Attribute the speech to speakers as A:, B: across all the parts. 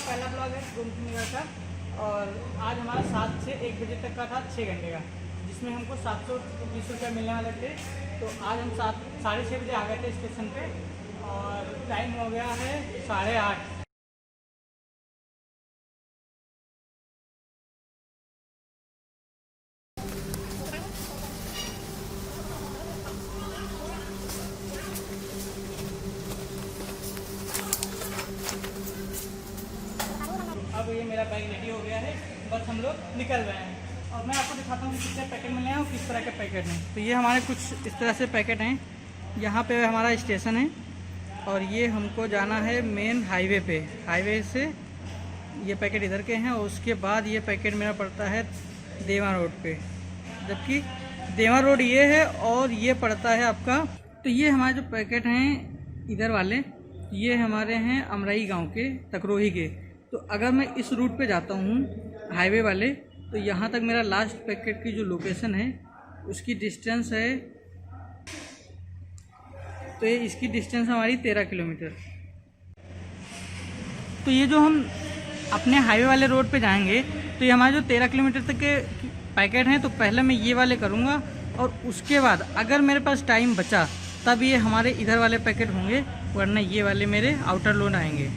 A: पहला ब्लॉग है घूमने का। और आज हमारा 7 से 1 बजे तक का था, 6 घंटे का, जिसमें हमको 720 रुपये मिलने वाले थे। तो आज हम 6:30 बजे आ गए थे स्टेशन पे और टाइम हो गया है 8:30। अब ये मेरा बैग रेडी हो गया है, बस हम लोग निकल रहे हैं। और मैं आपको दिखाता हूँ कि कितने पैकेट मिले हैं और किस तरह के पैकेट हैं। तो ये हमारे कुछ इस तरह से पैकेट हैं। यहाँ पे हमारा स्टेशन है और ये हमको जाना है मेन हाईवे पे। हाईवे से ये पैकेट इधर के हैं और उसके बाद ये पैकेट मेरा पड़ता है देवा रोड पे, जबकि देवा रोड ये है और ये पड़ता है आपका। तो ये हमारे जो पैकेट हैं इधर वाले, ये हमारे हैं अमराई गांव के, तकरोही के। तो अगर मैं इस रूट पे जाता हूँ हाईवे वाले, तो यहाँ तक मेरा लास्ट पैकेट की जो लोकेशन है उसकी डिस्टेंस है, तो ये इसकी डिस्टेंस हमारी 13 किलोमीटर। तो ये जो हम अपने हाईवे वाले रोड पे जाएंगे, तो ये हमारे जो 13 किलोमीटर तक के पैकेट हैं, तो पहले मैं ये वाले करूँगा और उसके बाद अगर मेरे पास टाइम बचा तब ये हमारे इधर वाले पैकेट होंगे, वरना ये वाले मेरे आउटर लोड आएंगे।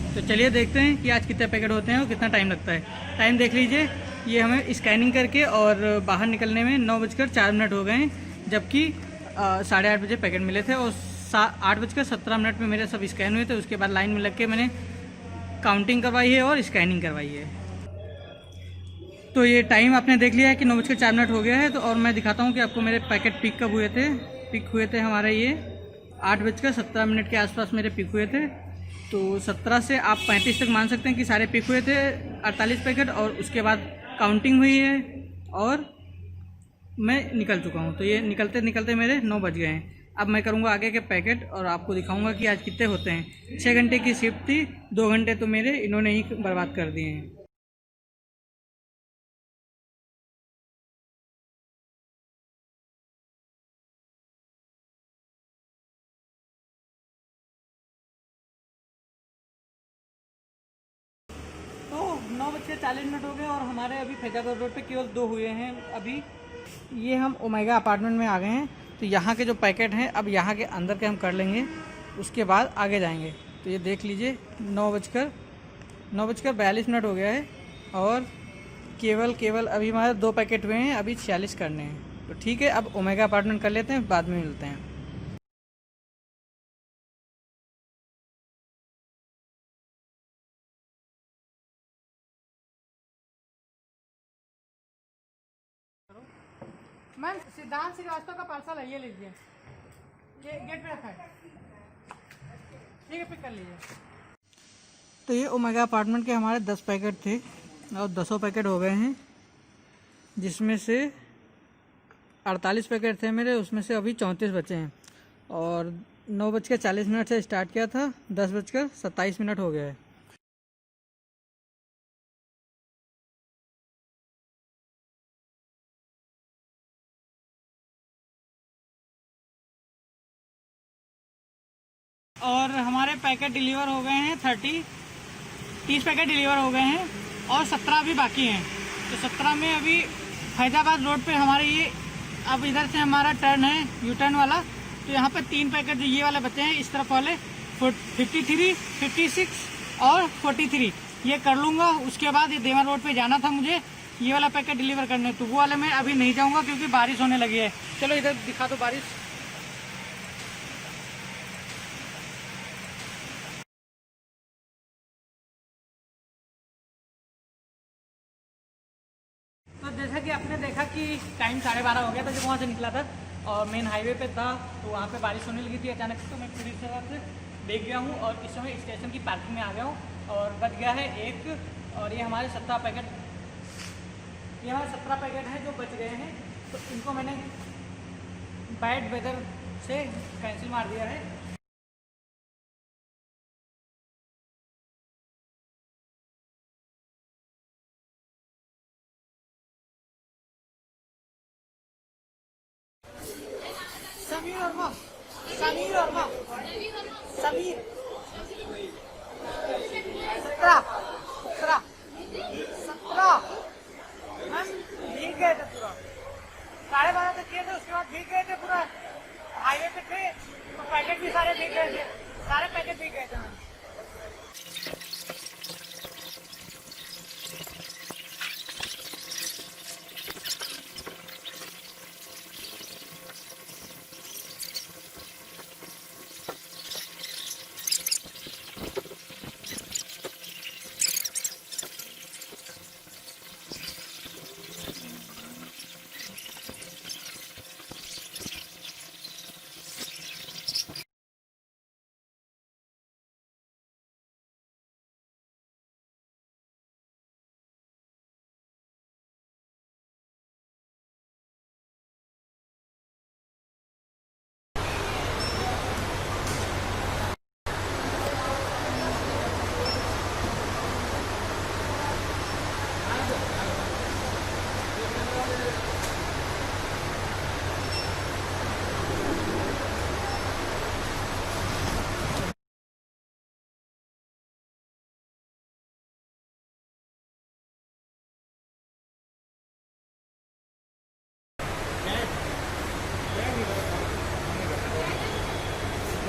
A: तो चलिए देखते हैं कि आज कितने पैकेट होते हैं और कितना टाइम लगता है। टाइम देख लीजिए, ये हमें स्कैनिंग करके और बाहर निकलने में 9:04 हो गए हैं, जबकि 8:30 बजे पैकेट मिले थे और 8:17 में मेरे सब स्कैन हुए थे। उसके बाद लाइन में लग के मैंने काउंटिंग करवाई है और स्कैनिंग करवाई है। तो ये टाइम आपने देख लिया है कि 9:04 हो गया है। तो और मैं दिखाता हूँ कि आपको मेरे पैकेट पिक कब हुए थे। पिक हुए थे हमारे ये 8:17 के आसपास मेरे पिक हुए थे। तो 17 से आप 35 तक मान सकते हैं कि सारे पिक हुए थे 48 पैकेट, और उसके बाद काउंटिंग हुई है और मैं निकल चुका हूँ। तो ये निकलते निकलते मेरे 9 बज गए हैं। अब मैं करूँगा आगे के पैकेट और आपको दिखाऊंगा कि आज कितने होते हैं। 6 घंटे की शिफ्ट थी, 2 घंटे तो मेरे इन्होंने ही बर्बाद कर दिए हैं। तो 9:40 हो गए और हमारे अभी फैजाबाद रोड पे केवल 2 हुए हैं। अभी ये हम ओमेगा अपार्टमेंट में आ गए हैं। तो यहाँ के जो पैकेट हैं अब यहाँ के अंदर के हम कर लेंगे, उसके बाद आगे जाएंगे। तो ये देख लीजिए 9:42 हो गया है और केवल अभी हमारे 2 पैकेट हुए हैं, अभी 46 करने हैं। तो ठीक है, अब ओमेगा अपार्टमेंट कर लेते हैं, बाद में मिलते हैं। मैम सिद्धांत श्रीवास्तव का पार्सल है, ये लीजिए, ये गेट पे रखा है, ठीक है, पिक कर लीजिए। तो ये ओमेगा अपार्टमेंट के हमारे 10 पैकेट थे और 10 पैकेट हो गए हैं, जिसमें से 48 पैकेट थे मेरे, उसमें से अभी 34 बचे हैं। और 9:40 से स्टार्ट किया था, 10:27 हो गया है। और हमारे पैकेट डिलीवर हो गए हैं 30 पैकेट डिलीवर हो गए हैं और 17 अभी बाकी हैं। तो 17 में अभी फैजाबाद रोड पे हमारे ये, अब इधर से हमारा टर्न है यू टर्न वाला, तो यहाँ पे 3 पैकेट जो ये वाले बचे हैं इस तरफ वाले 53, 56 और 43 ये कर लूँगा। उसके बाद ये देवा रोड पे जाना था मुझे ये वाला पैकेट डिलीवर करने, तो वो वाले मैं अभी नहीं जाऊँगा क्योंकि बारिश होने लगी है। चलो इधर दिखा दो बारिश। तो जैसा कि आपने देखा कि टाइम 12:30 हो गया था जब वहाँ से निकला था और मेन हाईवे पे था, तो वहाँ पे बारिश होने लगी थी अचानक से। तो मैं पूरी तरह से देख गया हूँ और इस समय स्टेशन की पार्किंग में आ गया हूँ और बच गया है 1। और ये हमारे 17 पैकेट हैं जो बच गए हैं। तो इनको मैंने बैड वेदर से कैंसिल मार दिया है। समीर वर्मा, समीर 17 17 17 भीग गए थे पूरा, 12:30 तक किए थे, उसके बाद भीग गए थे पूरा, हाईवे पे थे तो पैकेट भी सारे भीग गए थे, सारे पैकेट भीग गए थे।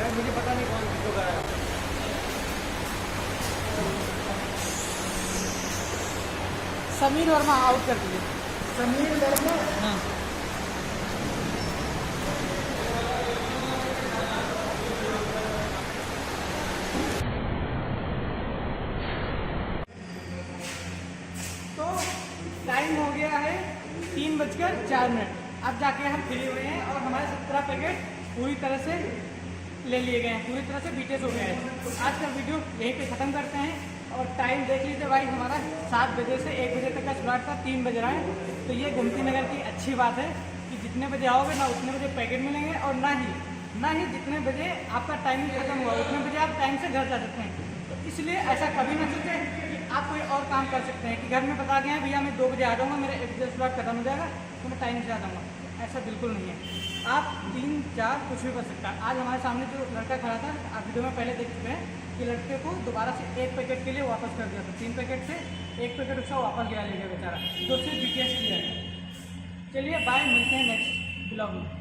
A: मुझे पता नहीं कौन किसको कराया। समीर वर्मा आउट कर दिए। समीर वर्मा, हाँ तो टाइम हो गया है 3:04। अब जाके हम फ्री हुए हैं और हमारे 17 पैकेट पूरी तरह से ले लिए गए हैं, पूरी तरह से बीटेज हो गए हैं। तो आज का वीडियो यहीं पे ख़त्म करते हैं और टाइम देख लीजिए भाई, हमारा 7 बजे से 1 बजे तक का स्लॉट था, 3 बज रहा है। तो ये गोमती नगर की अच्छी बात है कि जितने बजे आओगे ना उतने बजे पैकेट मिलेंगे, और ना ही जितने बजे आपका टाइमिंग खत्म हुआ उतने बजे आप टाइम से घर जा सकते हैं। तो इसलिए ऐसा कभी ना सोचें कि आप कोई और काम कर सकते हैं कि घर में बता गए हैं भैया मैं 2 बजे आ जाऊँगा, मेरा 1 बजे स्लॉट खत्म हो जाएगा तो मैं टाइम से आ जाऊँगा। ऐसा बिल्कुल नहीं है, आप 3, 4 कुछ भी कर सकता है। आज हमारे सामने जो लड़का खड़ा था, आप वीडियो में पहले देख चुके हैं कि लड़के को दोबारा से 1 पैकेट के लिए वापस कर दिया था। 3 पैकेट से 1 पैकेट उसका वापस गया ले गया बेचारा, तो उससे BTS किया है। चलिए बाय, मिलते हैं नेक्स्ट ब्लॉग में।